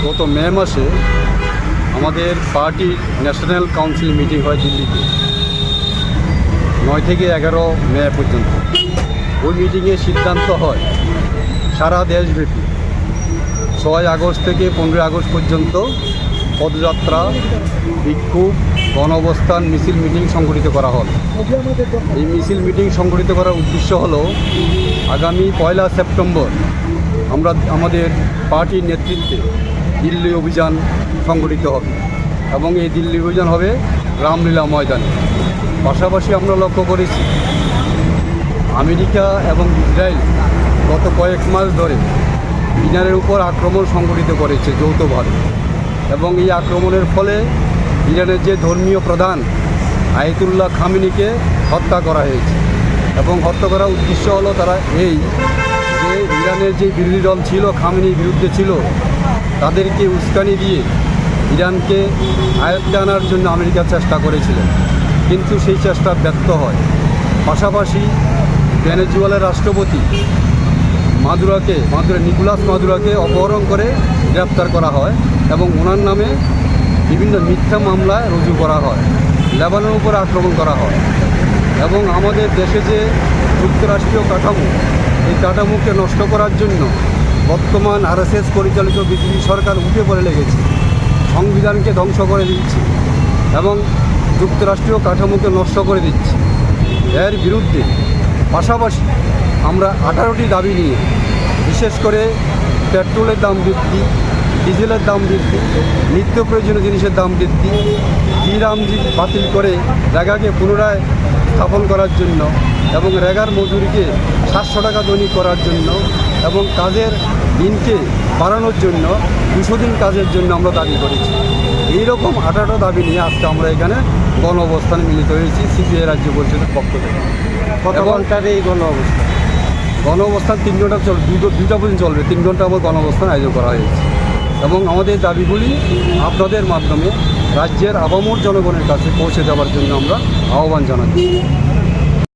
গত মে মাসে আমাদের পার্টির ন্যাশনাল কাউন্সিল মিটিং হয় দিল্লিতে 9 থেকে 11 মে পর্যন্ত। ওই মিটিংয়ে সিদ্ধান্ত হয় সারা দেশব্যাপী 6 আগস্ট থেকে 15 আগস্ট পর্যন্ত পদযাত্রা, বিক্ষোভ, গণঅবস্থান, মিছিল মিটিং সংগঠিত করা হল। এই মিছিল মিটিং সংগঠিত করার উদ্দেশ্য হলো আগামী 1 সেপ্টেম্বর আমরা আমাদের পার্টির নেতৃত্বে দিল্লি অভিযান সংগঠিত হবে এবং এই দিল্লি অভিযান হবে রামলীলা ময়দানে। পাশাপাশি আমরা লক্ষ্য করেছি আমেরিকা এবং ইসরায়েল গত কয়েক মাস ধরে ইরানের উপর আক্রমণ সংগঠিত করেছে যৌথভাবে, এবং এই আক্রমণের ফলে ইরানের যে ধর্মীয় প্রধান আয়াতুল্লাহ খামেনিকে হত্যা করা হয়েছে। এবং হত্যা করার উদ্দেশ্য হলো তারা এই যে ইরানের যে বিরোধী দল ছিল, খামেনির বিরুদ্ধে ছিল, তাদেরকে উস্কানি দিয়ে ইরানকে আয়ত্তে আনার জন্য আমেরিকা চেষ্টা করেছিলেন, কিন্তু সেই চেষ্টা ব্যর্থ হয়। পাশাপাশি ভেনেজুয়েলার রাষ্ট্রপতি নিকোলাস মাদুরোকে অপহরণ করে গ্রেপ্তার করা হয় এবং ওনার নামে বিভিন্ন মিথ্যা মামলায় রুজু করা হয়। লেবাননের উপর আক্রমণ করা হয় এবং আমাদের দেশে যে যুক্তরাষ্ট্রীয় কাঠামো, এই কাঠামোকে নষ্ট করার জন্য বর্তমান আরএসএস পরিচালিত বিজেপি সরকার উঠে পড়ে লেগেছে, সংবিধানকে ধ্বংস করে দিচ্ছে এবং যুক্তরাষ্ট্রীয় কাঠামোকে নষ্ট করে দিচ্ছে। এর বিরুদ্ধে পাশাপাশি আমরা 18টি দাবি নিয়ে, বিশেষ করে পেট্রোলের দাম বৃদ্ধি, ডিজেলের দাম বৃদ্ধি, নিত্য প্রয়োজনীয় জিনিসের দাম বৃদ্ধি, জিরামজি বাতিল করে রেগাকে পুনরায় স্থাপন করার জন্য এবং রেগার মজুরিকে 700 টাকা দৈনিক করার জন্য এবং কাজের দিনকে বাড়ানোর জন্য 200 দিন কাজের জন্য আমরা দাবি করেছি। এইরকম 18টা দাবি নিয়ে আজকে আমরা এখানে গণ অবস্থানে মিলিত হয়েছি সিপিআই রাজ্য পরিষদের পক্ষ থেকে। কত ঘন্টার এই গণ অবস্থান 3 ঘন্টা চলবে, 2টা পর্যন্ত চলবে। 3 ঘন্টা আমার গণ অবস্থান আয়োজন করা হয়েছে এবং আমাদের দাবিগুলি আপনাদের মাধ্যমে রাজ্যের আপামর জনগণের কাছে পৌঁছে দেওয়ার জন্য আমরা আহ্বান জানাচ্ছি।